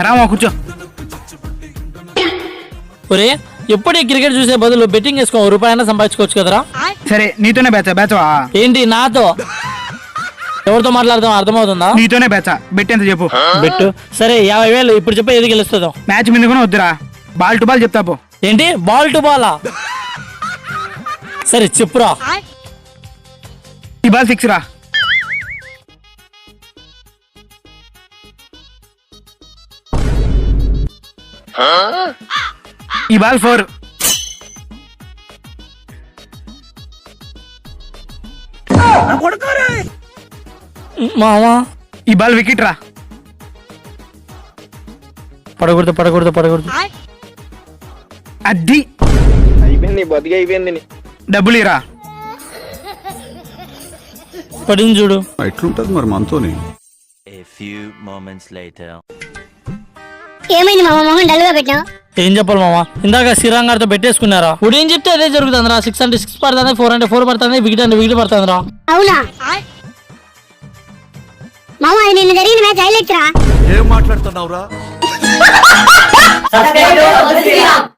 రామా కూర్చో. ఒరే ఎప్పుడు క్రికెట్ చూసే బదులు బెట్టింగ్ వేసుకో, రూపాయన సంపాదించుకోవచ్చు కదరా. సరే నీతోనే బేచవా? ఏంటి నాతో? ఎవరితో మాట్లాడదాం అర్థమవుతుందా? నీతోనే బెట్ ఎంత చెప్పు. బెట్టు సరే 50,000. ఇప్పుడు చెప్పే ఏది గెలుస్తుందో. మ్యాచ్ మీద కూడా వద్దురా, బాల్ టు బాల్ చెప్తా పో. ఏంటి బాల్ టు బాలా? సరే చెప్పురా. ఈ బాల్ 6 రా. ఈ బాల్ 4. మామా ఈ బాల్ వికెట్ రా. పడకూడదు. అది అయిపోయింది, బతికి అయిపోయింది. డబ్బులు ఇరా. పడింది చూడు. ఎట్లుంటది మరి మనతోని. ఏమైంది మామ మొహం డల్గా పెట్టావు? ఏం చెప్పాలి మామ, ఇందాక శ్రీరామ్ గారితో పెట్టేసుకున్నారా. ఇప్పుడు ఏం చెప్తే అదే జరుగుతుంది రా. 6 అంటే 6 పడుతుంది, 4 అంటే 4 పడుతుంది, వికెట్ అంటే వికెట్ పడుతుంది రా. అవునా మామ, అది నిన్న జరిగిన మ్యాచ్ హైలైట్స్ రా. ఏం మాట్లాడుతున్నావురా?